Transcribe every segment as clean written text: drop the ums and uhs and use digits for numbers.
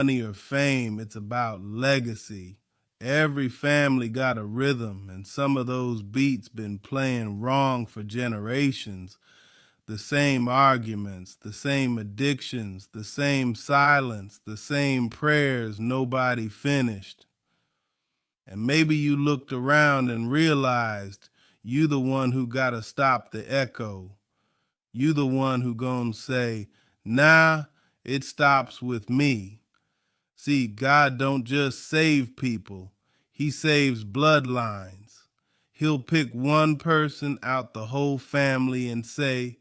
money or fame. It's about legacy. Every family got a rhythm, and some of those beats been playing wrong for generations. The same arguments, the same addictions, the same silence, the same prayers nobody finished. And maybe you looked around and realized you the one who gotta stop the echo. You the one who gonna say, nah, it stops with me. See, God don't just save people, he saves bloodlines. He'll pick one person out the whole family and say,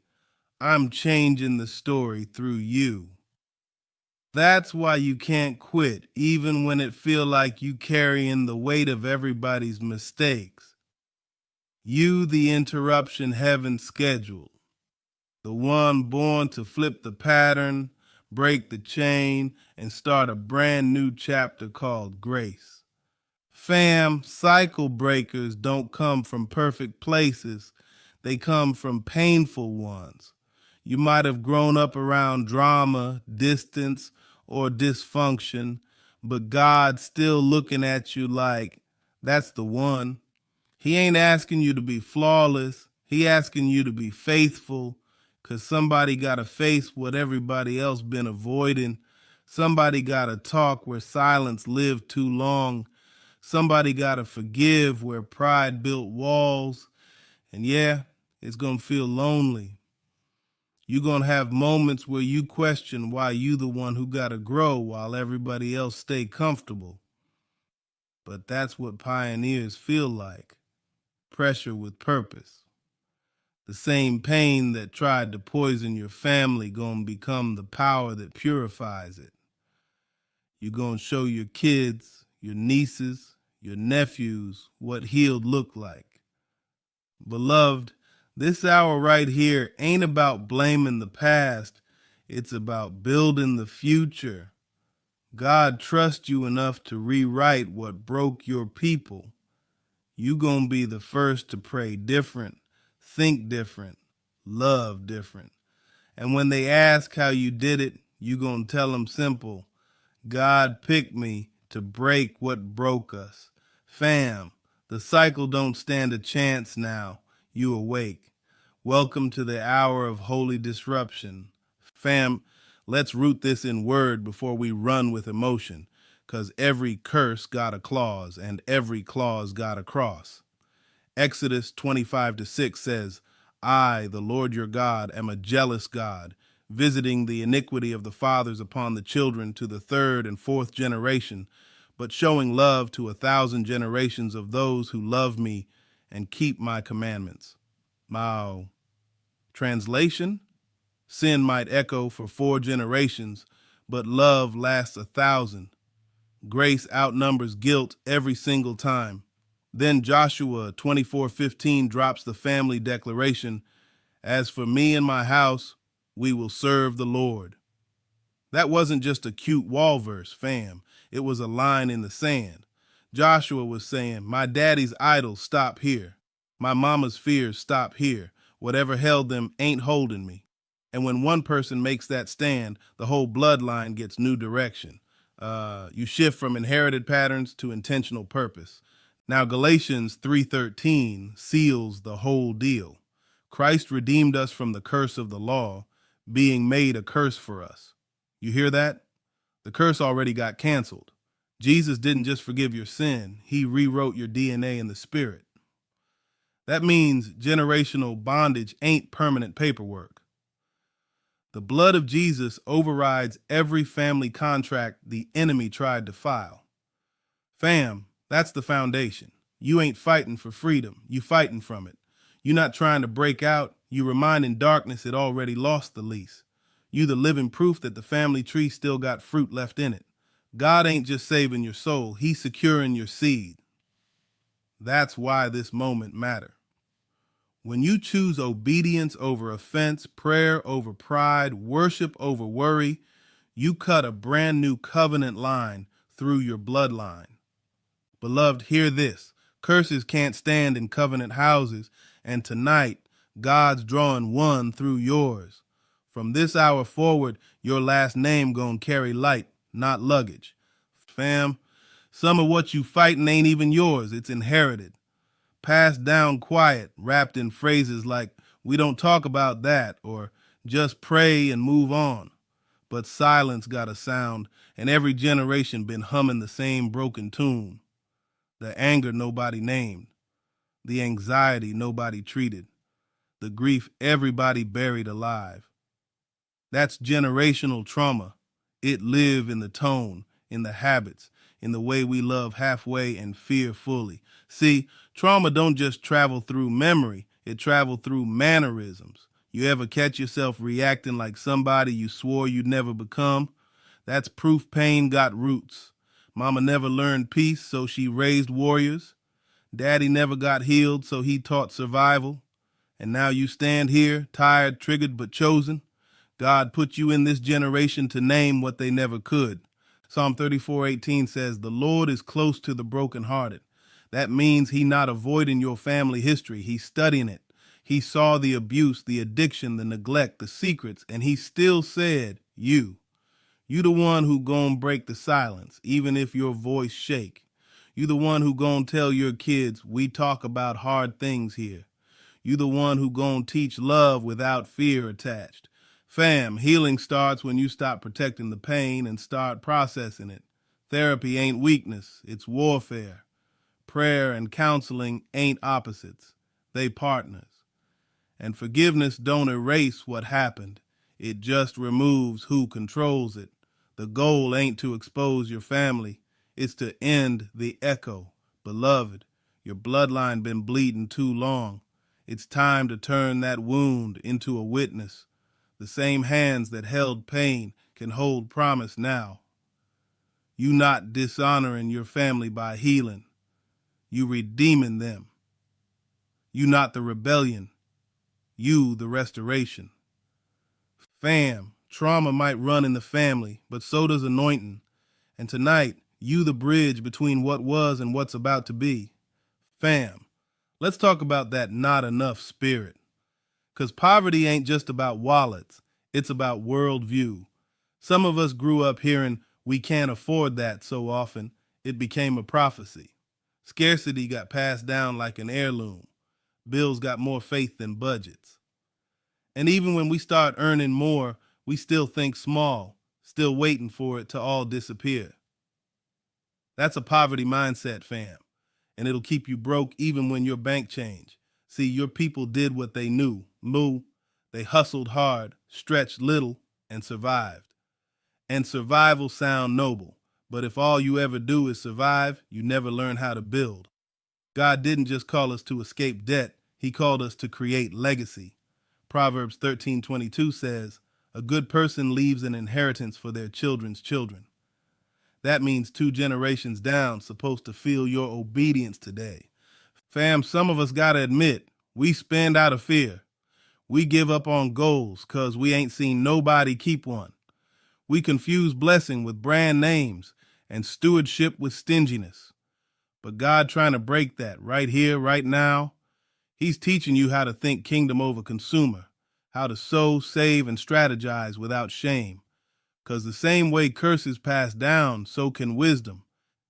I'm changing the story through you. That's why you can't quit, even when it feel like you carrying the weight of everybody's mistakes. You the interruption heaven scheduled, the one born to flip the pattern, break the chain, and start a brand new chapter called grace. Fam, cycle breakers don't come from perfect places. They come from painful ones. You might have grown up around drama, distance, or dysfunction, but God's still looking at you like, that's the one. He ain't asking you to be flawless. He asking you to be faithful, because somebody got to face what everybody else been avoiding. Somebody got to talk where silence lived too long. Somebody got to forgive where pride built walls. And yeah, it's going to feel lonely. You're going to have moments where you question why you the one who got to grow while everybody else stay comfortable. But that's what pioneers feel like. Pressure with purpose. The same pain that tried to poison your family gonna become the power that purifies it. You're gonna show your kids, your nieces, your nephews what healed look like. Beloved, this hour right here ain't about blaming the past. It's about building the future. God trusts you enough to rewrite what broke your people. You gonna be the first to pray different, think different, love different. And when they ask how you did it, you gonna tell them simple. God picked me to break what broke us. Fam, the cycle don't stand a chance now. You awake. Welcome to the hour of holy disruption. Fam, let's root this in word before we run with emotion, 'cause every curse got a clause and every clause got a cross. Exodus 25-6 says, I, the Lord your God, am a jealous God, visiting the iniquity of the fathers upon the children to the third and fourth generation, but showing love to 1,000 generations of those who love me and keep my commandments. Mao. Translation: sin might echo for 4 generations, but love lasts 1,000. Grace outnumbers guilt every single time. Then Joshua 24:15 drops the family declaration, as for me and my house, we will serve the Lord. That wasn't just a cute wall verse, fam. It was a line in the sand. Joshua was saying, my daddy's idols stop here. My mama's fears stop here. Whatever held them ain't holding me. And when one person makes that stand, the whole bloodline gets new direction. You shift from inherited patterns to intentional purpose. Now Galatians 3:13 seals the whole deal. Christ redeemed us from the curse of the law, being made a curse for us. You hear that? The curse already got canceled. Jesus didn't just forgive your sin, he rewrote your DNA in the spirit. That means generational bondage ain't permanent paperwork. The blood of Jesus overrides every family contract the enemy tried to file. Fam, that's the foundation. You ain't fighting for freedom, you fighting from it. You're not trying to break out, you reminding darkness it already lost the lease. You the living proof that the family tree still got fruit left in it. God ain't just saving your soul, he's securing your seed. That's why this moment matters. When you choose obedience over offense, prayer over pride, worship over worry, you cut a brand new covenant line through your bloodline. Beloved, hear this. Curses can't stand in covenant houses, and tonight, God's drawing one through yours. From this hour forward, your last name gonna carry light. not luggage. Fam, some of what you fighting ain't even yours. It's inherited. Passed down quiet, wrapped in phrases like, we don't talk about that, or just pray and move on. But silence got a sound, and every generation been humming the same broken tune. The anger nobody named, the anxiety nobody treated, the grief everybody buried alive. That's generational trauma. It live in the tone, in the habits, in the way we love halfway and fear fully. See, trauma don't just travel through memory, it travel through mannerisms. You ever catch yourself reacting like somebody you swore you'd never become? That's proof pain got roots. Mama never learned peace, so she raised warriors. Daddy never got healed, so he taught survival. And now you stand here, tired, triggered, but chosen. God put you in this generation to name what they never could. Psalm 34:18 says, the Lord is close to the brokenhearted. That means he not avoiding your family history. He's studying it. He saw the abuse, the addiction, the neglect, the secrets, and he still said, you the one who gon' break the silence, even if your voice shake. You the one who gon' tell your kids, we talk about hard things here. You the one who gon' teach love without fear attached. Fam, healing starts when you stop protecting the pain and start processing it. Therapy ain't weakness, it's warfare. Prayer and counseling ain't opposites, they partners. And forgiveness don't erase what happened, it just removes who controls it. The goal ain't to expose your family, it's to end the echo. Beloved, your bloodline been bleeding too long. It's time to turn that wound into a witness. The same hands that held pain can hold promise now. You not dishonoring your family by healing. You redeeming them. You not the rebellion. You the restoration. Fam, trauma might run in the family, but so does anointing. And tonight, you the bridge between what was and what's about to be. Fam, let's talk about that not enough spirit. Because poverty ain't just about wallets, it's about worldview. Some of us grew up hearing we can't afford that so often, it became a prophecy. Scarcity got passed down like an heirloom. Bills got more faith than budgets. And even when we start earning more, we still think small, still waiting for it to all disappear. That's a poverty mindset, fam. And it'll keep you broke even when your bank change. See, your people did what they knew. They hustled hard, stretched little, and survived. And survival sound noble. But if all you ever do is survive, you never learn how to build. God didn't just call us to escape debt. He called us to create legacy. Proverbs 13:22 says, a good person leaves an inheritance for their children's children. That means 2 generations down supposed to feel your obedience today. Fam, some of us gotta admit, we spend out of fear. We give up on goals cause we ain't seen nobody keep one. We confuse blessing with brand names and stewardship with stinginess. But God trying to break that right here, right now. He's teaching you how to think kingdom over consumer, how to sow, save, and strategize without shame. Because the same way curses pass down, so can wisdom.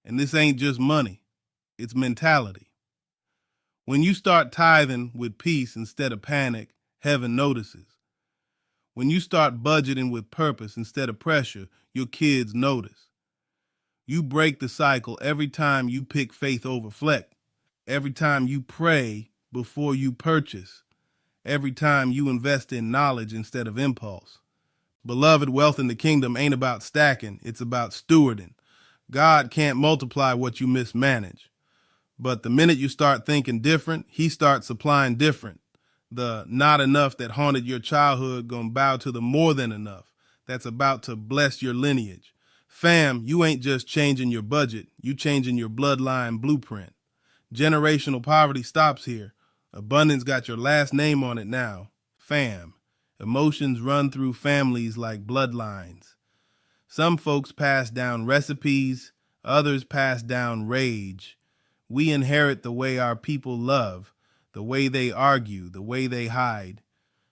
And this ain't just money, it's mentality. When you start tithing with peace instead of panic, heaven notices. When you start budgeting with purpose instead of pressure, your kids notice. You break the cycle every time you pick faith over flex, every time you pray before you purchase, every time you invest in knowledge instead of impulse. Beloved, wealth in the kingdom ain't about stacking, it's about stewarding. God can't multiply what you mismanage. But the minute you start thinking different, he starts supplying different. The not enough that haunted your childhood gonna bow to the more than enough that's about to bless your lineage. Fam, you ain't just changing your budget, you changing your bloodline blueprint. Generational poverty stops here. Abundance got your last name on it now. Fam. Emotions run through families like bloodlines. Some folks pass down recipes, others pass down rage. We inherit the way our people love, the way they argue, the way they hide.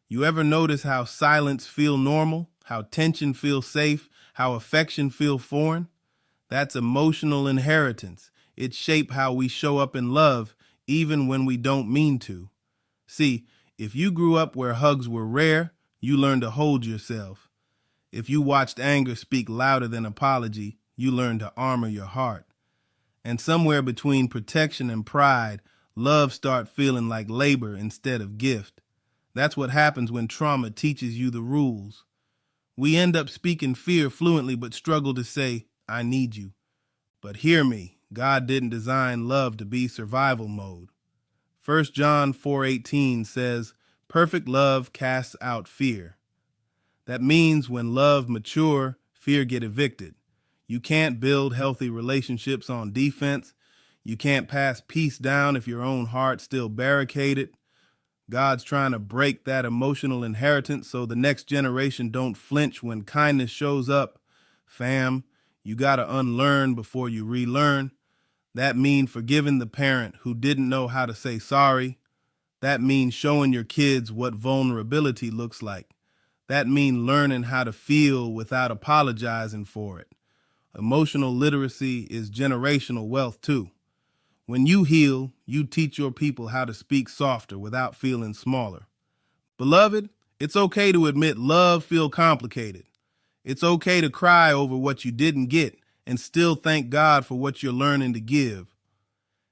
You ever notice how silence feels normal, how tension feels safe, How affection feel foreign? That's emotional inheritance. It shapes how we show up in love, even when we don't mean to. See, if you grew up where hugs were rare, you learned to hold yourself. If you watched anger speak louder than apology, you learned to armor your heart. And somewhere between protection and pride, love starts feeling like labor instead of gift. That's what happens when trauma teaches you the rules. We end up speaking fear fluently but struggle to say, I need you. But hear me, God didn't design love to be survival mode. 1 John 4:18 says, perfect love casts out fear. That means when love mature, fear get evicted. You can't build healthy relationships on defense. You can't pass peace down if your own heart's still barricaded. God's trying to break that emotional inheritance so the next generation don't flinch when kindness shows up. Fam, you gotta unlearn before you relearn. That means forgiving the parent who didn't know how to say sorry. That means showing your kids what vulnerability looks like. That means learning how to feel without apologizing for it. Emotional literacy is generational wealth too. When you heal, you teach your people how to speak softer without feeling smaller. Beloved, it's okay to admit love feels complicated. It's okay to cry over what you didn't get and still thank God for what you're learning to give.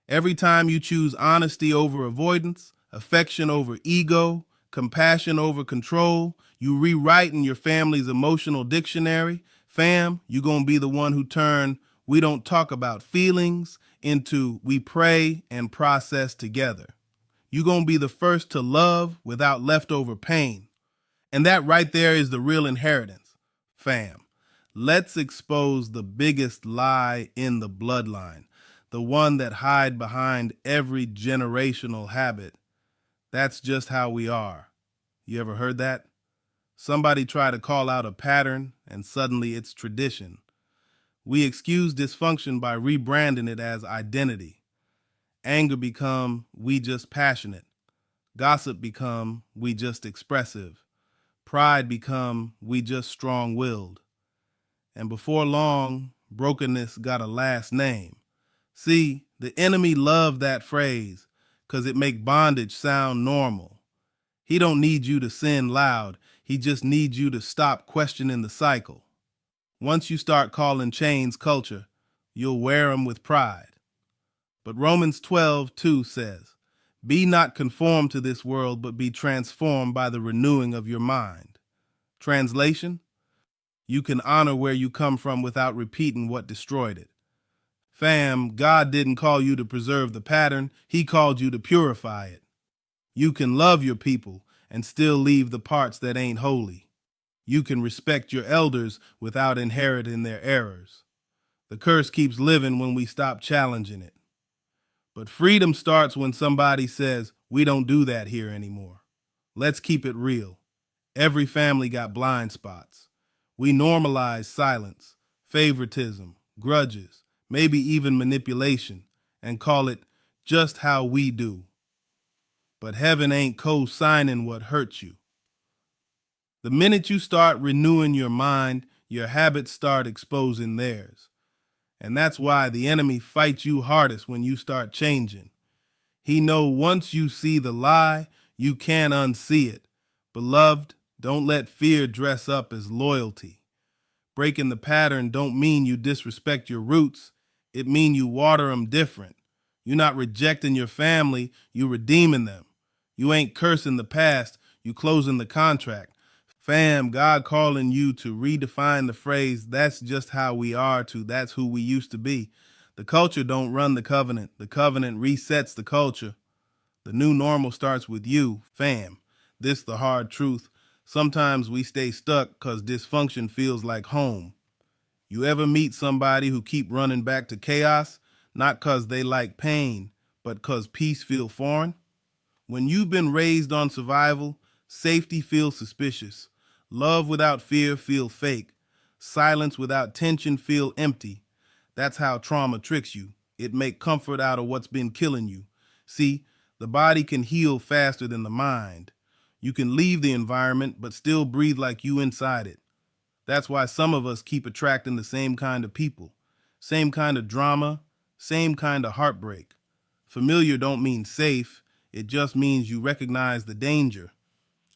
Every time you choose honesty over avoidance, affection over ego, compassion over control, you rewriting your family's emotional dictionary. Fam, you're going to be the one who turn we don't talk about feelings into we pray and process together. You're going to be the first to love without leftover pain. And that right there is the real inheritance. Fam, let's expose the biggest lie in the bloodline, the one that hide behind every generational habit. That's just how we are. You ever heard that? Somebody try to call out a pattern and suddenly it's tradition. We excuse dysfunction by rebranding it as identity. Anger become we just passionate. Gossip become we just expressive. Pride become we just strong-willed. And before long, brokenness got a last name. See, the enemy loved that phrase because it make bondage sound normal. He don't need you to sin loud. He just needs you to stop questioning the cycle. Once you start calling chains culture, you'll wear them with pride. But Romans 12:2 says, be not conformed to this world, but be transformed by the renewing of your mind. Translation, you can honor where you come from without repeating what destroyed it. Fam, God didn't call you to preserve the pattern. He called you to purify it. You can love your people and still leave the parts that ain't holy. You can respect your elders without inheriting their errors. The curse keeps living when we stop challenging it. But freedom starts when somebody says, we don't do that here anymore. Let's keep it real. Every family got blind spots. We normalize silence, favoritism, grudges, maybe even manipulation, and call it just how we do. But heaven ain't co-signing what hurts you. The minute you start renewing your mind, your habits start exposing theirs. And that's why the enemy fights you hardest when you start changing. He know once you see the lie, you can't unsee it. Beloved, don't let fear dress up as loyalty. Breaking the pattern don't mean you disrespect your roots. It mean you water them different. You're not rejecting your family, you redeeming them. You ain't cursing the past, you closing the contract. Fam, God calling you to redefine the phrase, that's just how we are, to that's who we used to be. The culture don't run the covenant resets the culture. The new normal starts with you, fam. This the hard truth. Sometimes we stay stuck because dysfunction feels like home. You ever meet somebody who keep running back to chaos? Not because they like pain, but because peace feels foreign? When you've been raised on survival, safety feels suspicious. Love without fear feels fake. Silence without tension feels empty. That's how trauma tricks you. It makes comfort out of what's been killing you. See, the body can heal faster than the mind. You can leave the environment, but still breathe like you inside it. That's why some of us keep attracting the same kind of people, same kind of drama, same kind of heartbreak. Familiar don't mean safe, it just means you recognize the danger.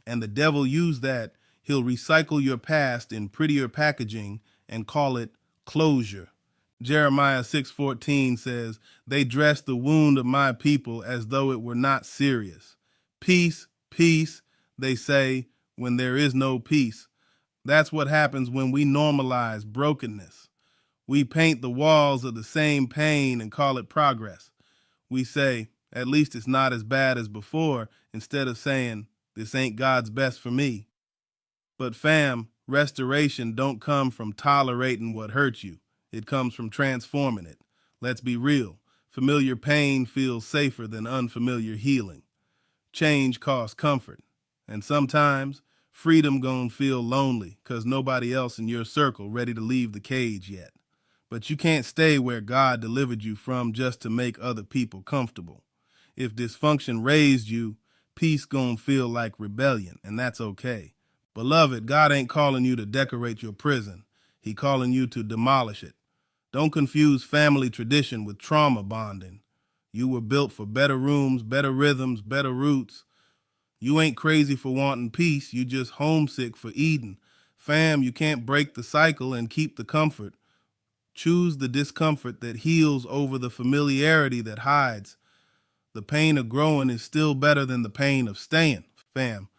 And the devil used that. He'll recycle your past in prettier packaging and call it closure. Jeremiah 6:14 says, "They dress the wound of my people as though it were not serious. Peace, peace," they say, when there is no peace. That's what happens when we normalize brokenness. We paint the walls of the same pain and call it progress. We say, "At least it's not as bad as before," instead of saying, "This ain't God's best for me." But fam, restoration don't come from tolerating what hurt you. It comes from transforming it. Let's be real. Familiar pain feels safer than unfamiliar healing. Change costs comfort. And sometimes freedom gon' feel lonely because nobody else in your circle ready to leave the cage yet. But you can't stay where God delivered you from just to make other people comfortable. If dysfunction raised you, peace gon' feel like rebellion, and that's okay. Beloved, God ain't calling you to decorate your prison. He calling you to demolish it. Don't confuse family tradition with trauma bonding. You were built for better rooms, better rhythms, better roots. You ain't crazy for wanting peace. You just homesick for Eden. Fam, you can't break the cycle and keep the comfort. Choose the discomfort that heals over the familiarity that hides. The pain of growing is still better than the pain of staying, fam.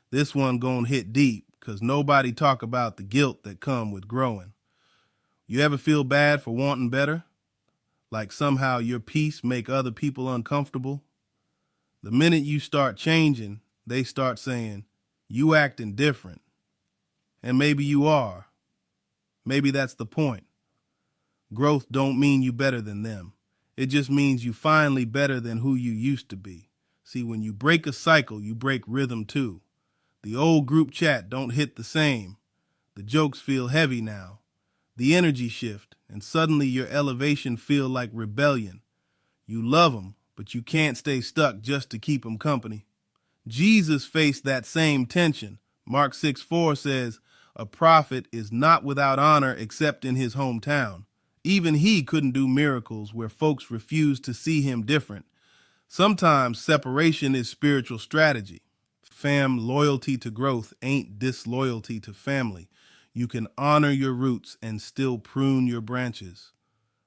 This one gonna hit deep, because nobody talk about the guilt that come with growing. You ever feel bad for wanting better? Like somehow your peace make other people uncomfortable? The minute you start changing, they start saying, "You acting different." And maybe you are. Maybe that's the point. Growth don't mean you better than them. It just means you finally better than who you used to be. See, when you break a cycle, you break rhythm too. The old group chat don't hit the same. The jokes feel heavy now. The energy shift, and suddenly your elevation feel like rebellion. You love them, but you can't stay stuck just to keep them company. Jesus faced that same tension. Mark 6:4 says, "A prophet is not without honor except in his hometown." Even he couldn't do miracles where folks refused to see him different. Sometimes separation is spiritual strategy. Fam, loyalty to growth ain't disloyalty to family. You can honor your roots and still prune your branches.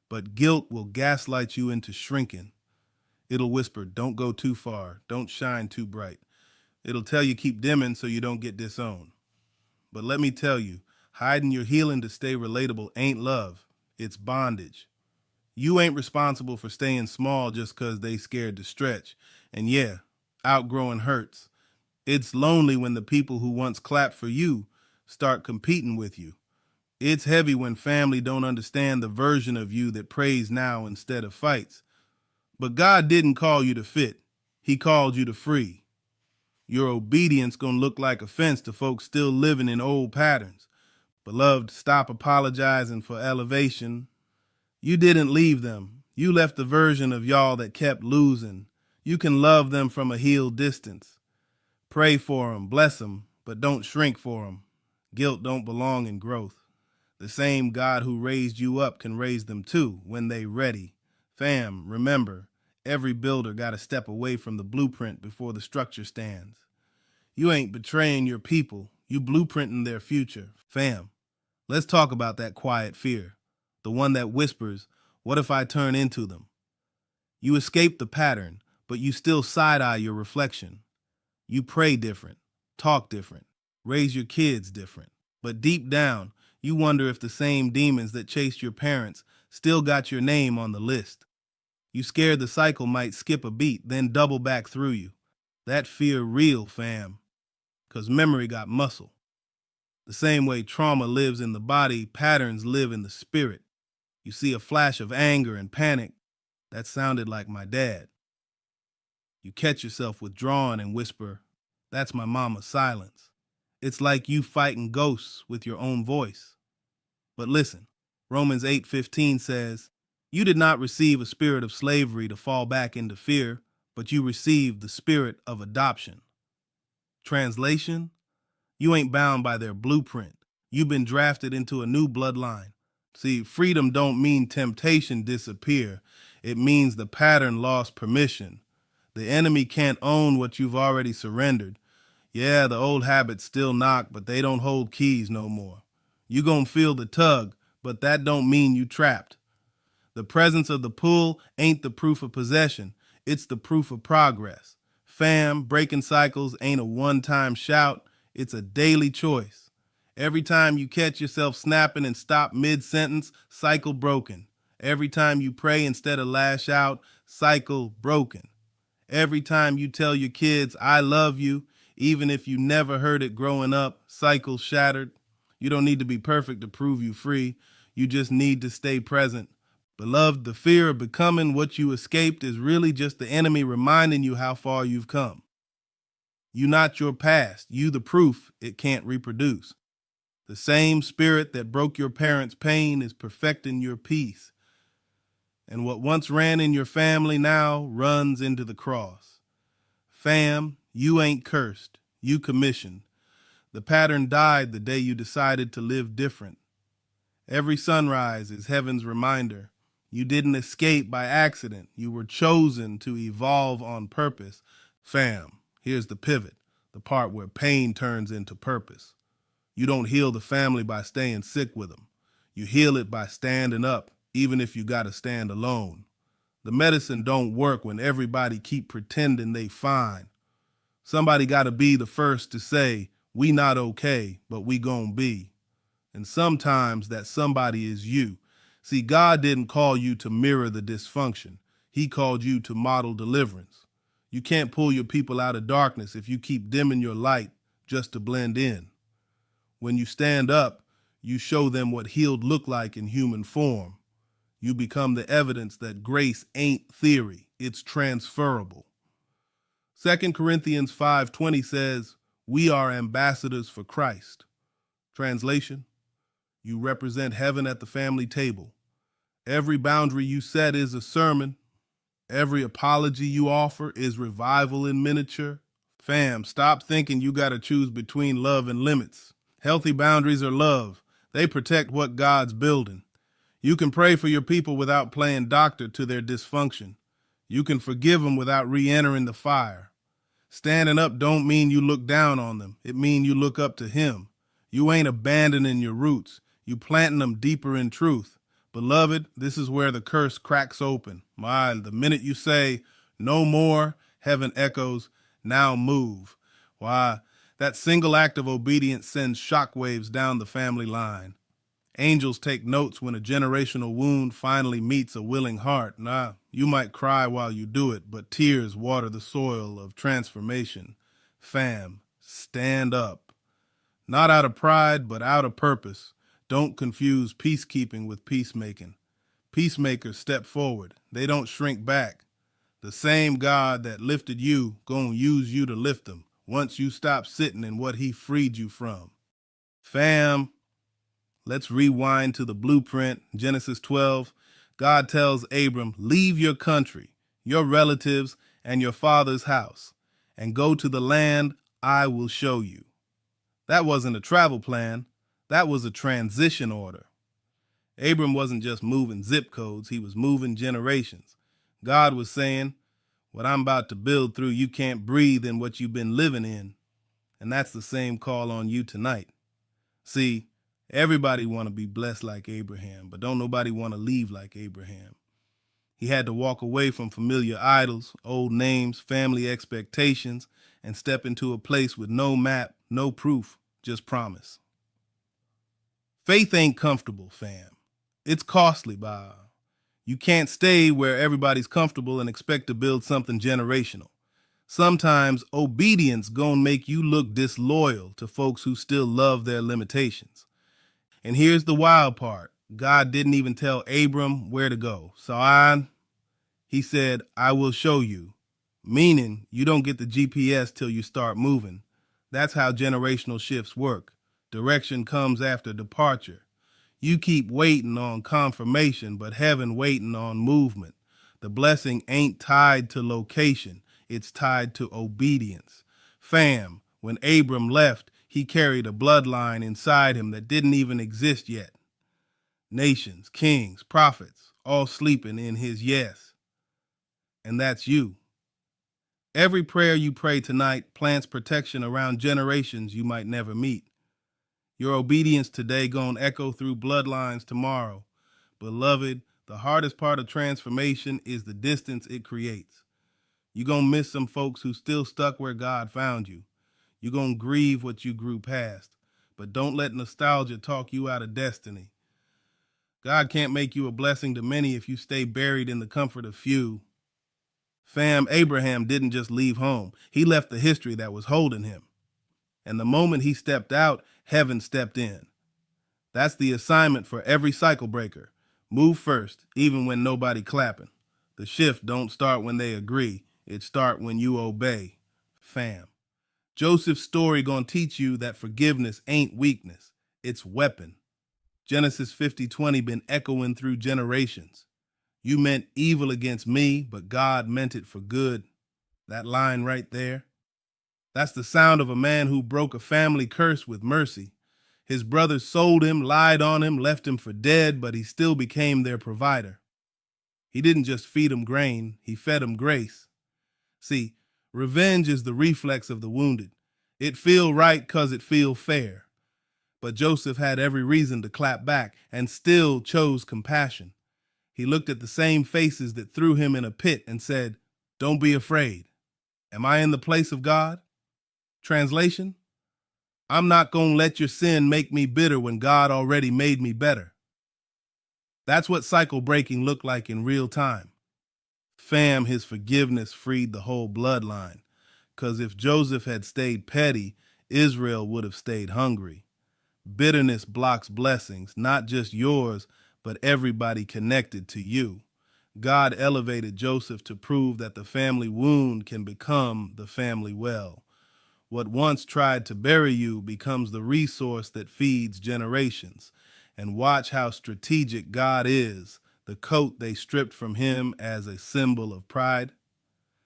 But guilt will gaslight you into shrinking. It'll whisper, "Don't go too far. Don't shine too bright." It'll tell you keep dimming so you don't get disowned. But let me tell you, hiding your healing to stay relatable ain't love. It's bondage. You ain't responsible for staying small just because they scared to stretch. And yeah, outgrowing hurts. It's lonely when the people who once clapped for you start competing with you. It's heavy when family don't understand the version of you that prays now instead of fights. But God didn't call you to fit. He called you to free. Your obedience gonna look like offense to folks still living in old patterns. Beloved, stop apologizing for elevation. You didn't leave them. You left the version of y'all that kept losing. You can love them from a healed distance. Pray for them, bless them, but don't shrink for them. Guilt don't belong in growth. The same God who raised you up can raise them too when they ready. Fam, remember, every builder got to step away from the blueprint before the structure stands. You ain't betraying your people. You blueprinting their future. Fam, let's talk about that quiet fear. The one that whispers, "What if I turn into them?" You escape the pattern, but you still side-eye your reflection. You pray different, talk different, raise your kids different. But deep down, you wonder if the same demons that chased your parents still got your name on the list. You scared the cycle might skip a beat, then double back through you. That fear real, fam, because memory got muscle. The same way trauma lives in the body, patterns live in the spirit. You see a flash of anger and panic. That sounded like my dad. You catch yourself withdrawing and whisper, "That's my mama's silence." It's like you fighting ghosts with your own voice. But listen, Romans 8:15 says, "You did not receive a spirit of slavery to fall back into fear, but you received the spirit of adoption." Translation, you ain't bound by their blueprint. You've been drafted into a new bloodline. See, freedom don't mean temptation disappear. It means the pattern lost permission. The enemy can't own what you've already surrendered. Yeah, the old habits still knock, but they don't hold keys no more. You gonna feel the tug, but that don't mean you trapped. The presence of the pull ain't the proof of possession. It's the proof of progress. Fam, breaking cycles ain't a one-time shout. It's a daily choice. Every time you catch yourself snapping and stop mid-sentence, cycle broken. Every time you pray instead of lash out, cycle broken. Every time you tell your kids, I love you, even if you never heard it growing up, cycle shattered. You don't need to be perfect to prove you free. You just need to stay present. Beloved, the fear of becoming what you escaped is really just the enemy reminding you how far you've come. You not your past, you the proof it can't reproduce. The same spirit that broke your parents' pain is perfecting your peace. And what once ran in your family now runs into the cross. Fam, you ain't cursed, you commissioned. The pattern died the day you decided to live different. Every sunrise is heaven's reminder. You didn't escape by accident. You were chosen to evolve on purpose. Fam, here's the pivot, the part where pain turns into purpose. You don't heal the family by staying sick with them. You heal it by standing up, even if you gotta stand alone. The medicine don't work when everybody keep pretending they fine. Somebody gotta be the first to say, we not okay, but we gon' be. And sometimes that somebody is you. See, God didn't call you to mirror the dysfunction. He called you to model deliverance. You can't pull your people out of darkness if you keep dimming your light just to blend in. When you stand up, you show them what healed look like in human form. You become the evidence that grace ain't theory, it's transferable. 2 Corinthians 5:20 says, we are ambassadors for Christ. Translation, you represent heaven at the family table. Every boundary you set is a sermon. Every apology you offer is revival in miniature. Fam, stop thinking you gotta choose between love and limits. Healthy boundaries are love. They protect what God's building. You can pray for your people without playing doctor to their dysfunction. You can forgive them without re-entering the fire. Standing up don't mean you look down on them. It means you look up to Him. You ain't abandoning your roots. You planting them deeper in truth. Beloved, this is where the curse cracks open. The minute you say, no more, heaven echoes, now move. That single act of obedience sends shockwaves down the family line. Angels take notes when a generational wound finally meets a willing heart. You might cry while you do it, but tears water the soil of transformation. Fam, stand up. Not out of pride, but out of purpose. Don't confuse peacekeeping with peacemaking. Peacemakers step forward. They don't shrink back. The same God that lifted you gonna use you to lift them once you stop sitting in what He freed you from. Fam, let's rewind to the blueprint. Genesis 12, God tells Abram, leave your country, your relatives, and your father's house, and go to the land I will show you. That wasn't a travel plan. That was a transition order. Abram wasn't just moving zip codes. He was moving generations. God was saying, what I'm about to build through, you can't breathe in what you've been living in. And that's the same call on you tonight. See, everybody want to be blessed like Abraham, but don't nobody want to leave like Abraham. He had to walk away from familiar idols, old names, family expectations, and step into a place with no map, no proof, just promise. Faith ain't comfortable, fam. It's costly, Bob. You can't stay where everybody's comfortable and expect to build something generational. Sometimes obedience gonna make you look disloyal to folks who still love their limitations. And here's the wild part. God didn't even tell Abram where to go. He said, I will show you. Meaning, you don't get the GPS till you start moving. That's how generational shifts work. Direction comes after departure. You keep waiting on confirmation, but heaven waiting on movement. The blessing ain't tied to location. It's tied to obedience. Fam, when Abram left, He carried a bloodline inside him that didn't even exist yet. Nations, kings, prophets, all sleeping in his yes. And that's you. Every prayer you pray tonight plants protection around generations you might never meet. Your obedience today gonna echo through bloodlines tomorrow. Beloved, the hardest part of transformation is the distance it creates. You're gonna miss some folks who still stuck where God found you. You're gonna grieve what you grew past. But don't let nostalgia talk you out of destiny. God can't make you a blessing to many if you stay buried in the comfort of few. Fam, Abraham didn't just leave home. He left the history that was holding him. And the moment he stepped out, heaven stepped in. That's the assignment for every cycle breaker. Move first, even when nobody clapping. The shift don't start when they agree. It start when you obey. Fam. Joseph's story gonna teach you that forgiveness ain't weakness. It's weapon. Genesis 50:20 been echoing through generations. You meant evil against me, but God meant it for good. That line right there. That's the sound of a man who broke a family curse with mercy. His brothers sold him, lied on him, left him for dead, but he still became their provider. He didn't just feed them grain, he fed them grace. See, revenge is the reflex of the wounded. It feel right 'cause it feel fair. But Joseph had every reason to clap back and still chose compassion. He looked at the same faces that threw him in a pit and said, "Don't be afraid. Am I in the place of God?" Translation, I'm not going to let your sin make me bitter when God already made me better. That's what cycle breaking looked like in real time. Fam, his forgiveness freed the whole bloodline. 'Cause if Joseph had stayed petty, Israel would have stayed hungry. Bitterness blocks blessings, not just yours, but everybody connected to you. God elevated Joseph to prove that the family wound can become the family well. What once tried to bury you becomes the resource that feeds generations. And watch how strategic God is. The coat they stripped from him as a symbol of pride,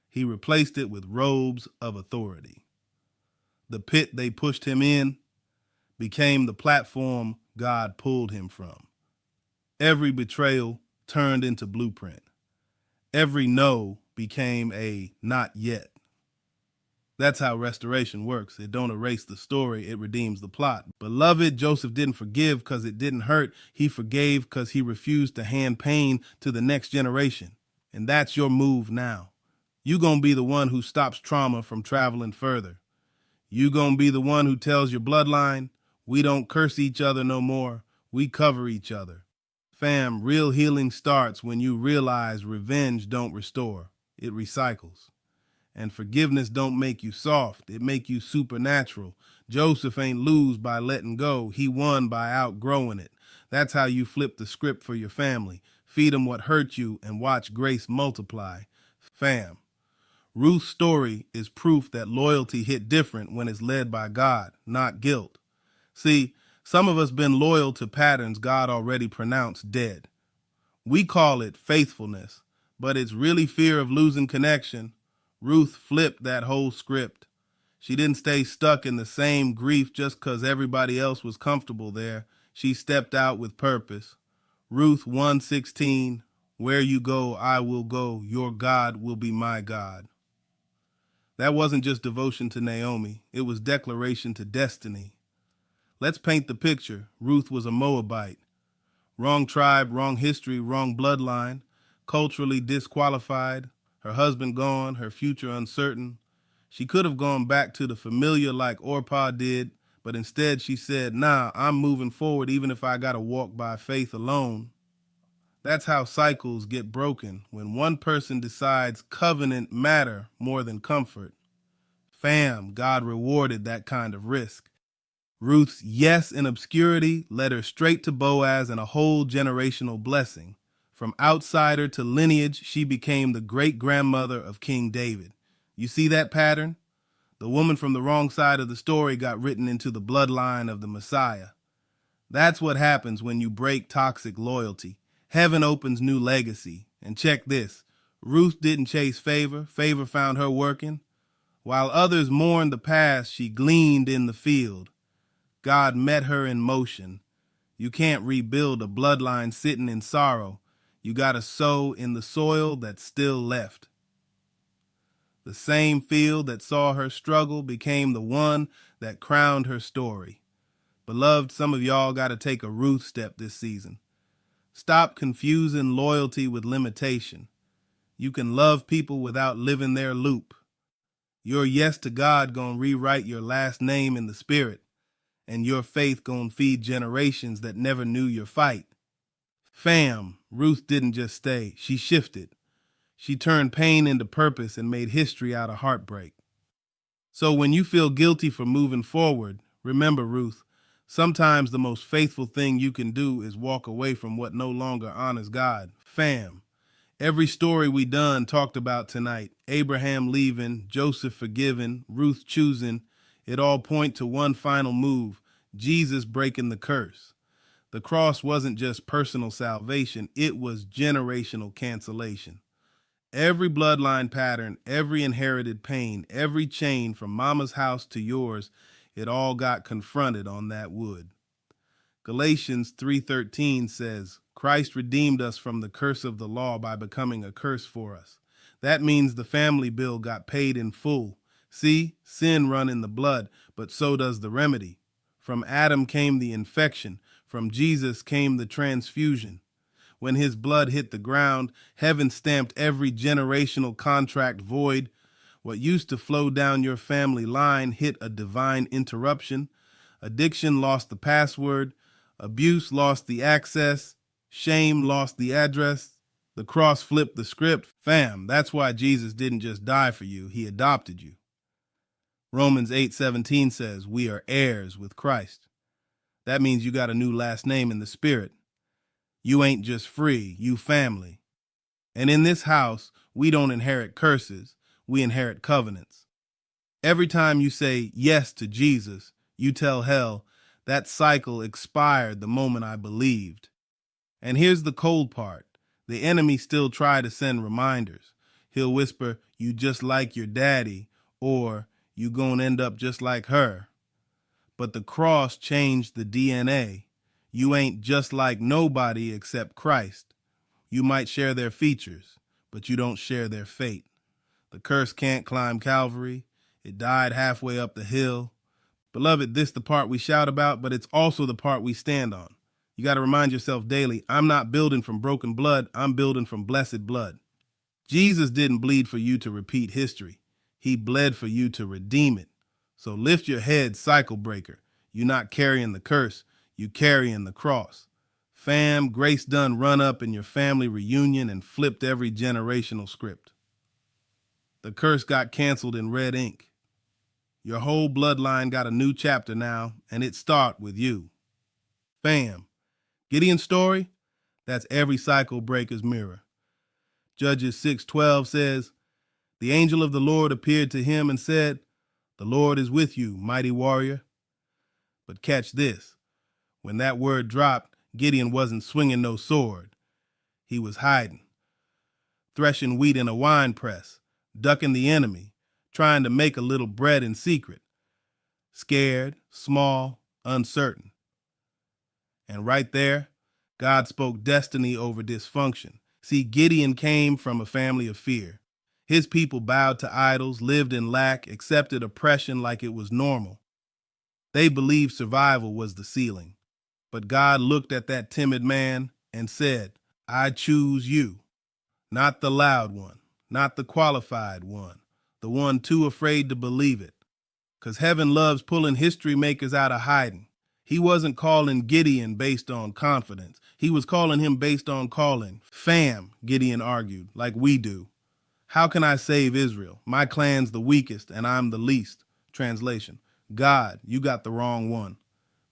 he replaced it with robes of authority. The pit they pushed him in became the platform God pulled him from. Every betrayal turned into blueprint. Every no became a not yet. That's how restoration works. It don't erase the story, it redeems the plot. Beloved, Joseph didn't forgive because it didn't hurt. He forgave because he refused to hand pain to the next generation. And that's your move now. You gonna be the one who stops trauma from traveling further. You gonna be the one who tells your bloodline, we don't curse each other no more. We cover each other. Fam, real healing starts when you realize revenge don't restore. It recycles. And forgiveness don't make you soft. It make you supernatural. Joseph ain't lose by letting go. He won by outgrowing it. That's how you flip the script for your family. Feed them what hurt you and watch grace multiply. Fam, Ruth's story is proof that loyalty hit different when it's led by God, not guilt. See, some of us been loyal to patterns God already pronounced dead. We call it faithfulness, but it's really fear of losing connection. Ruth flipped that whole script. She didn't stay stuck in the same grief just because everybody else was comfortable there. She stepped out with purpose. Ruth 1:16, where you go, I will go. Your God will be my God. That wasn't just devotion to Naomi. It was declaration to destiny. Let's paint the picture. Ruth was a Moabite. Wrong tribe, wrong history, wrong bloodline. Culturally disqualified. Her husband gone, her future uncertain. She could have gone back to the familiar like Orpah did, but instead she said, nah, I'm moving forward even if I gotta walk by faith alone. That's how cycles get broken, when one person decides covenant matter more than comfort. Fam, God rewarded that kind of risk. Ruth's yes in obscurity led her straight to Boaz and a whole generational blessing. From outsider to lineage, she became the great-grandmother of King David. You see that pattern? The woman from the wrong side of the story got written into the bloodline of the Messiah. That's what happens when you break toxic loyalty. Heaven opens new legacy. And check this. Ruth didn't chase favor. Favor found her working. While others mourned the past, she gleaned in the field. God met her in motion. You can't rebuild a bloodline sitting in sorrow. You gotta sow in the soil that's still left. The same field that saw her struggle became the one that crowned her story. Beloved, some of y'all gotta take a Ruth step this season. Stop confusing loyalty with limitation. You can love people without living their loop. Your yes to God gonna rewrite your last name in the spirit, and your faith gonna feed generations that never knew your fight. Fam, Ruth didn't just stay, she shifted. She turned pain into purpose and made history out of heartbreak. So when you feel guilty for moving forward, remember, Ruth, sometimes the most faithful thing you can do is walk away from what no longer honors God. Fam, every story we done talked about tonight, Abraham leaving, Joseph forgiving, Ruth choosing, it all point to one final move, Jesus breaking the curse. The cross wasn't just personal salvation, it was generational cancellation. Every bloodline pattern, every inherited pain, every chain from mama's house to yours, it all got confronted on that wood. Galatians 3:13 says, Christ redeemed us from the curse of the law by becoming a curse for us. That means the family bill got paid in full. See, sin run in the blood, but so does the remedy. From Adam came the infection. From Jesus came the transfusion. When his blood hit the ground, heaven stamped every generational contract void. What used to flow down your family line hit a divine interruption. Addiction lost the password. Abuse lost the access. Shame lost the address. The cross flipped the script. Fam, that's why Jesus didn't just die for you. He adopted you. Romans 8:17 says, we are heirs with Christ. That means you got a new last name in the spirit. You ain't just free, you family. And in this house, we don't inherit curses, we inherit covenants. Every time you say yes to Jesus, you tell hell, that cycle expired the moment I believed. And here's the cold part. The enemy still try to send reminders. He'll whisper, you just like your daddy, or you gonna end up just like her. But the cross changed the DNA. You ain't just like nobody except Christ. You might share their features, but you don't share their fate. The curse can't climb Calvary. It died halfway up the hill. Beloved, this the part we shout about, but it's also the part we stand on. You got to remind yourself daily, I'm not building from broken blood, I'm building from blessed blood. Jesus didn't bleed for you to repeat history. He bled for you to redeem it. So lift your head, cycle breaker. You're not carrying the curse. You carrying the cross. Fam, grace done run up in your family reunion and flipped every generational script. The curse got canceled in red ink. Your whole bloodline got a new chapter now, and it start with you. Fam, Gideon's story, that's every cycle breaker's mirror. Judges 6:12 says, the angel of the Lord appeared to him and said, the Lord is with you, mighty warrior. But catch this. When that word dropped, Gideon wasn't swinging no sword. He was hiding, threshing wheat in a wine press, ducking the enemy, trying to make a little bread in secret. Scared, small, uncertain. And right there, God spoke destiny over dysfunction. See, Gideon came from a family of fear. His people bowed to idols, lived in lack, accepted oppression like it was normal. They believed survival was the ceiling. But God looked at that timid man and said, I choose you, not the loud one, not the qualified one, the one too afraid to believe it. Because heaven loves pulling history makers out of hiding. He wasn't calling Gideon based on confidence. He was calling him based on calling. Fam, Gideon argued, like we do. How can I save Israel? My clan's the weakest and I'm the least. Translation, God, you got the wrong one.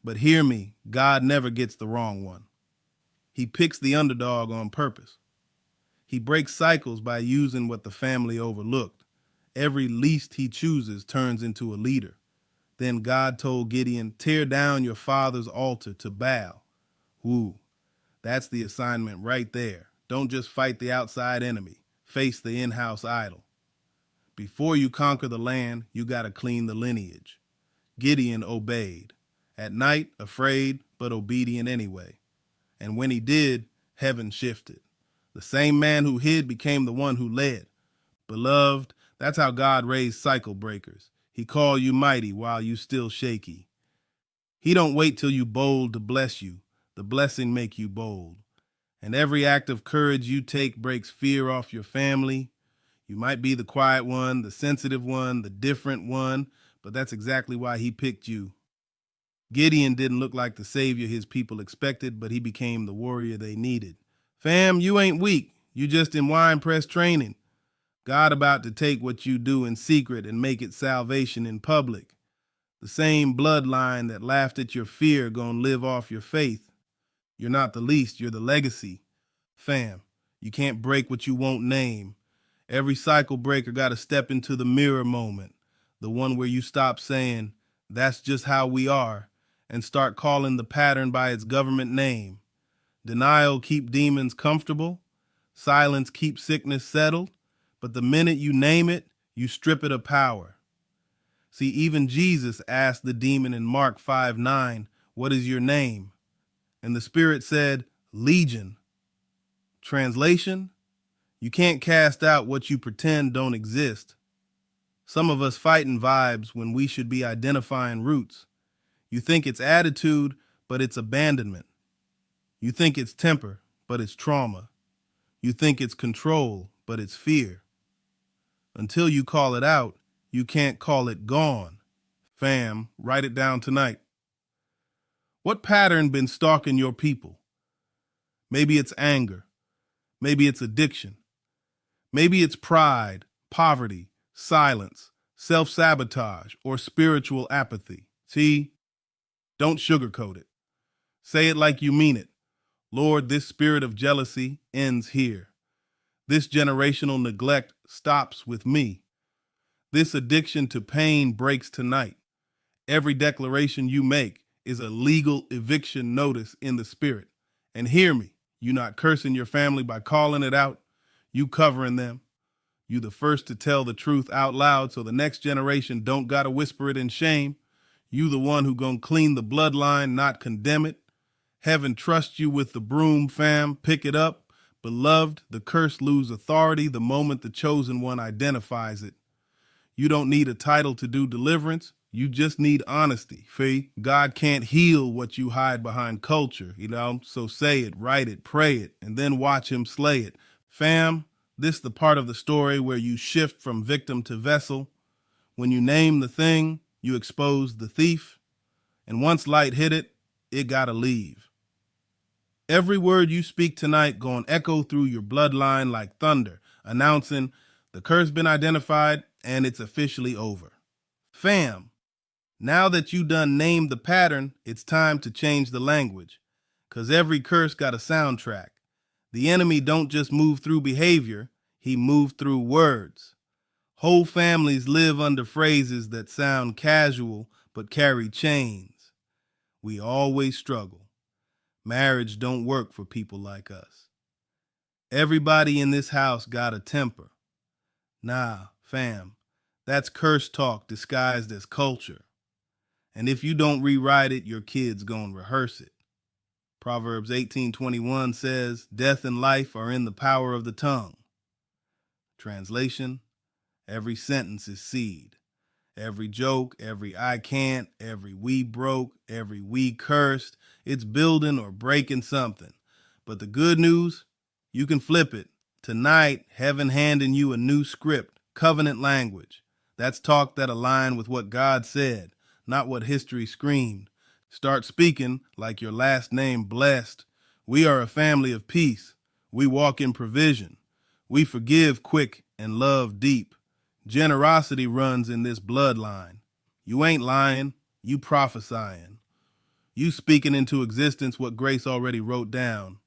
But hear me, God never gets the wrong one. He picks the underdog on purpose. He breaks cycles by using what the family overlooked. Every least he chooses turns into a leader. Then God told Gideon, tear down your father's altar to Baal. Woo, that's the assignment right there. Don't just fight the outside enemy. Face the in-house idol. Before you conquer the land, you got to clean the lineage. Gideon obeyed. At night, afraid, but obedient anyway. And when he did, heaven shifted. The same man who hid became the one who led. Beloved, that's how God raised cycle breakers. He called you mighty while you still shaky. He don't wait till you bold to bless you. The blessing make you bold. And every act of courage you take breaks fear off your family. You might be the quiet one, the sensitive one, the different one, but that's exactly why he picked you. Gideon didn't look like the savior his people expected, but he became the warrior they needed. Fam, you ain't weak. You just in wine press training. God about to take what you do in secret and make it salvation in public. The same bloodline that laughed at your fear gonna live off your faith. You're not the least, you're the legacy. Fam, you can't break what you won't name. Every cycle breaker gotta step into the mirror moment, the one where you stop saying, that's just how we are, and start calling the pattern by its government name. Denial keep demons comfortable. Silence keep sickness settled. But the minute you name it, you strip it of power. See, even Jesus asked the demon in Mark 5:9, what is your name? And the spirit said, Legion. Translation, you can't cast out what you pretend don't exist. Some of us fighting vibes when we should be identifying roots. You think it's attitude, but it's abandonment. You think it's temper, but it's trauma. You think it's control, but it's fear. Until you call it out, you can't call it gone. Fam, write it down tonight. What pattern been stalking your people? Maybe it's anger. Maybe it's addiction. Maybe it's pride, poverty, silence, self-sabotage, or spiritual apathy. See, don't sugarcoat it. Say it like you mean it. Lord, this spirit of jealousy ends here. This generational neglect stops with me. This addiction to pain breaks tonight. Every declaration you make is a legal eviction notice in the spirit. And hear me, you not cursing your family by calling it out. You covering them. You the first to tell the truth out loud so the next generation don't gotta whisper it in shame. You the one who gonna clean the bloodline, not condemn it. Heaven trusts you with the broom, fam. Pick it up. Beloved, the curse lose authority the moment the chosen one identifies it. You don't need a title to do deliverance. You just need honesty. Fee, God can't heal what you hide behind culture, so say it, write it, pray it, and then watch him slay it. Fam, this the part of the story where you shift from victim to vessel. When you name the thing, you expose the thief. And once light hit it, it gotta leave. Every word you speak tonight gonna echo through your bloodline like thunder, announcing the curse been identified and it's officially over. Fam, now that you done named the pattern, it's time to change the language. 'Cause every curse got a soundtrack. The enemy don't just move through behavior, he moves through words. Whole families live under phrases that sound casual but carry chains. We always struggle. Marriage don't work for people like us. Everybody in this house got a temper. Nah, fam, that's curse talk disguised as culture. And if you don't rewrite it, your kids gonna rehearse it. Proverbs 18:21 says, death and life are in the power of the tongue. Translation, every sentence is seed. Every joke, every I can't, every we broke, every we cursed, it's building or breaking something. But the good news, you can flip it. Tonight, heaven handing you a new script, covenant language. That's talk that align with what God said, not what history screamed. Start speaking like your last name blessed. We are a family of peace. We walk in provision. We forgive quick and love deep. Generosity runs in this bloodline. You ain't lying, you prophesying. You speaking into existence what grace already wrote down.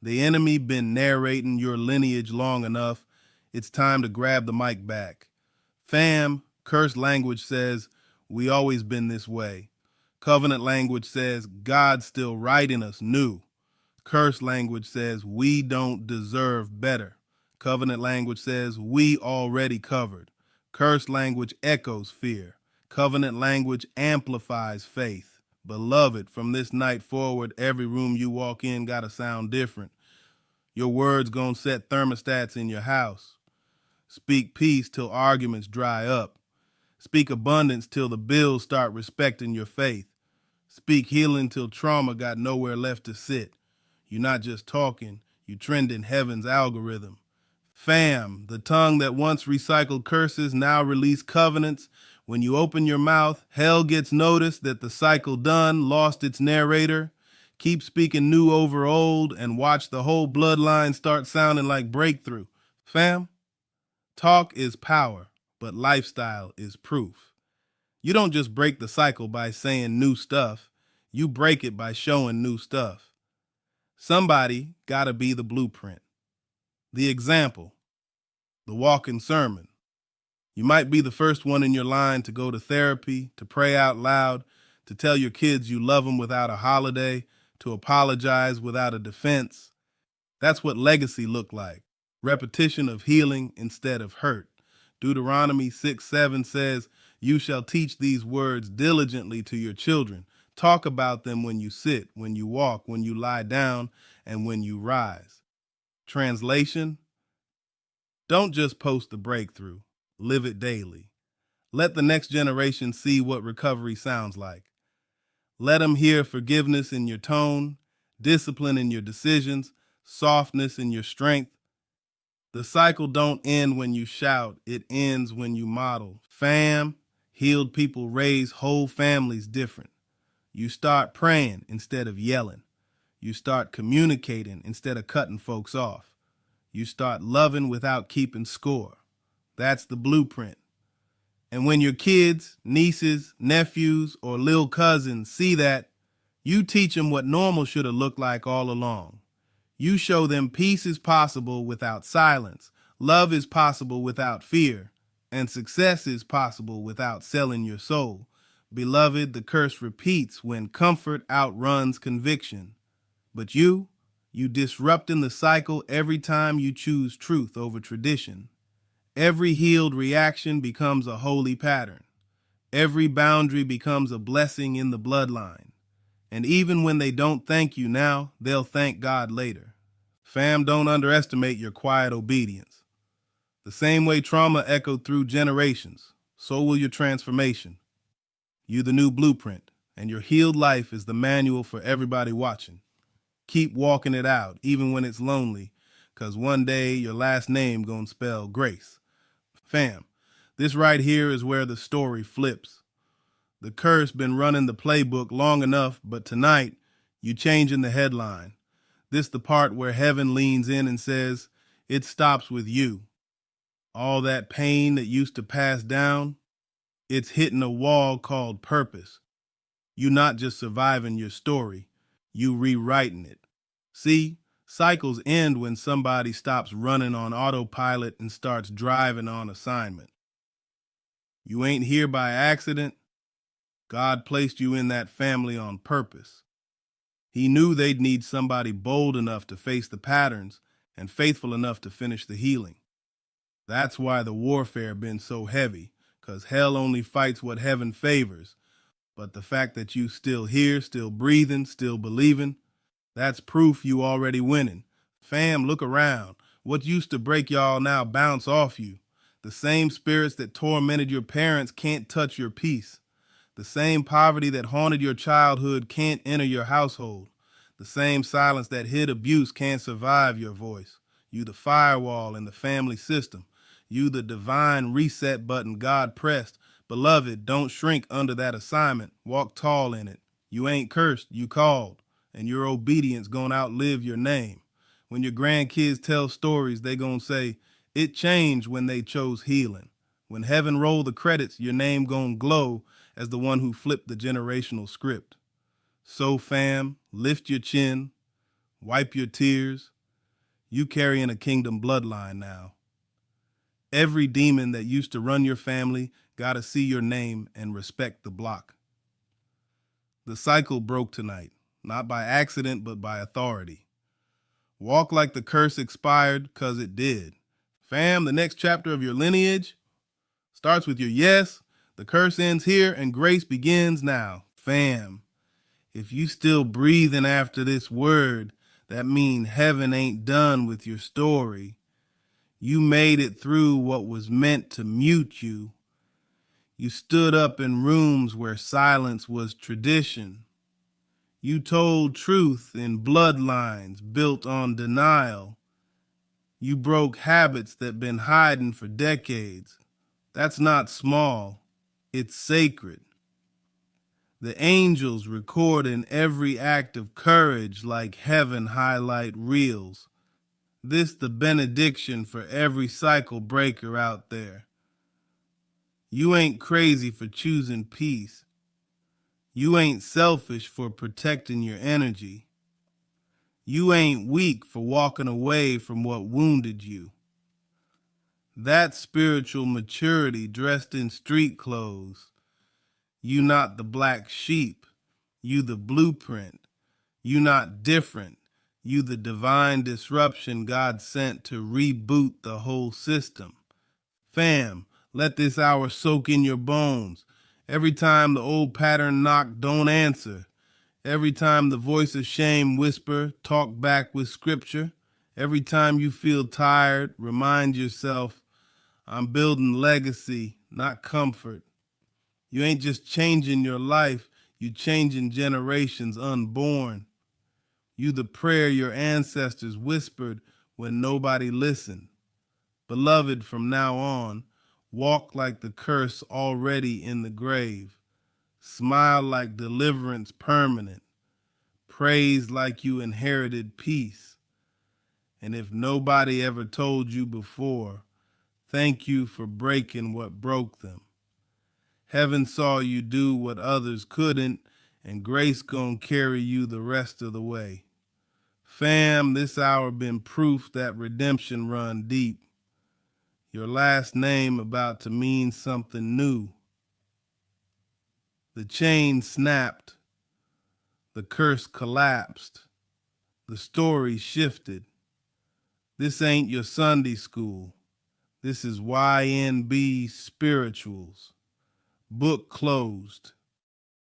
The enemy been narrating your lineage long enough. It's time to grab the mic back. Fam, curse language says, we always been this way. Covenant language says, God's still writing us new. Curse language says, we don't deserve better. Covenant language says, we already covered. Curse language echoes fear. Covenant language amplifies faith. Beloved, from this night forward, every room you walk in gotta sound different. Your words gonna set thermostats in your house. Speak peace till arguments dry up. Speak abundance till the bills start respecting your faith. Speak healing till trauma got nowhere left to sit. You're not just talking, you trend in heaven's algorithm. Fam, the tongue that once recycled curses now release covenants. When you open your mouth, hell gets noticed that the cycle done lost its narrator. Keep speaking new over old and watch the whole bloodline start sounding like breakthrough. Fam, talk is power, but lifestyle is proof. You don't just break the cycle by saying new stuff. You break it by showing new stuff. Somebody gotta be the blueprint, the example, the walking sermon. You might be the first one in your line to go to therapy, to pray out loud, to tell your kids you love them without a holiday, to apologize without a defense. That's what legacy looked like. Repetition of healing instead of hurt. Deuteronomy 6:7 says, "You shall teach these words diligently to your children. Talk about them when you sit, when you walk, when you lie down, and when you rise." Translation: don't just post the breakthrough, live it daily. Let the next generation see what recovery sounds like. Let them hear forgiveness in your tone, discipline in your decisions, softness in your strength. The cycle don't end when you shout, it ends when you model. Fam, healed people raise whole families different. You start praying instead of yelling. You start communicating instead of cutting folks off. You start loving without keeping score. That's the blueprint. And when your kids, nieces, nephews, or little cousins see that, you teach them what normal should have looked like all along. You show them peace is possible without silence, love is possible without fear, and success is possible without selling your soul. Beloved, the curse repeats when comfort outruns conviction. But you disrupting the cycle every time you choose truth over tradition. Every healed reaction becomes a holy pattern. Every boundary becomes a blessing in the bloodline. And even when they don't thank you now, they'll thank God later. Fam, don't underestimate your quiet obedience. The same way trauma echoed through generations, so will your transformation. You the new blueprint, and your healed life is the manual for everybody watching. Keep walking it out, even when it's lonely, because one day your last name gonna spell grace. Fam, this right here is where the story flips. The curse been running the playbook long enough, but tonight, you changing the headline. This the part where heaven leans in and says, it stops with you. All that pain that used to pass down, it's hitting a wall called purpose. You not just surviving your story, you rewriting it. See, cycles end when somebody stops running on autopilot and starts driving on assignment. You ain't here by accident. God placed you in that family on purpose. He knew they'd need somebody bold enough to face the patterns and faithful enough to finish the healing. That's why the warfare been so heavy, 'cause hell only fights what heaven favors. But the fact that you still here, still breathing, still believing, that's proof you already winning. Fam, look around. What used to break y'all now bounce off you. The same spirits that tormented your parents can't touch your peace. The same poverty that haunted your childhood can't enter your household. The same silence that hid abuse can't survive your voice. You the firewall in the family system. You the divine reset button God pressed. Beloved, don't shrink under that assignment. Walk tall in it. You ain't cursed, you called. And your obedience gonna outlive your name. When your grandkids tell stories, they gonna say, it changed when they chose healing. When heaven roll the credits, your name gonna glow as the one who flipped the generational script. So fam, lift your chin, wipe your tears. You carrying a kingdom bloodline now. Every demon that used to run your family gotta see your name and respect the block. The cycle broke tonight, not by accident, but by authority. Walk like the curse expired, 'cause it did. Fam, the next chapter of your lineage starts with your yes. The curse ends here and grace begins now. Fam, If you still breathing after this word, that mean heaven ain't done with your story. You made it through what was meant to mute you. You stood up in rooms where silence was tradition. You told truth in bloodlines built on denial. You broke habits that been hiding for decades. That's not small. It's sacred. The angels record in every act of courage like heaven highlight reels. This the benediction for every cycle breaker out there. You ain't crazy for choosing peace. You ain't selfish for protecting your energy. You ain't weak for walking away from what wounded you. That's spiritual maturity dressed in street clothes. You not the black sheep. You the blueprint. You not different. You the divine disruption God sent to reboot the whole system. Fam, let this hour soak in your bones. Every time the old pattern knock, don't answer. Every time the voice of shame whisper, talk back with scripture. Every time you feel tired, remind yourself, I'm building legacy, not comfort. You ain't just changing your life, you changing generations unborn. You the prayer your ancestors whispered when nobody listened. Beloved, from now on, walk like the curse already in the grave. Smile like deliverance permanent. Praise like you inherited peace. And if nobody ever told you before, thank you for breaking what broke them. Heaven saw you do what others couldn't, and grace gonna carry you the rest of the way. Fam, this hour been proof that redemption run deep. Your last name about to mean something new. The chain snapped. The curse collapsed. The story shifted. This ain't your Sunday school. This is YNB Spirituals. Book closed.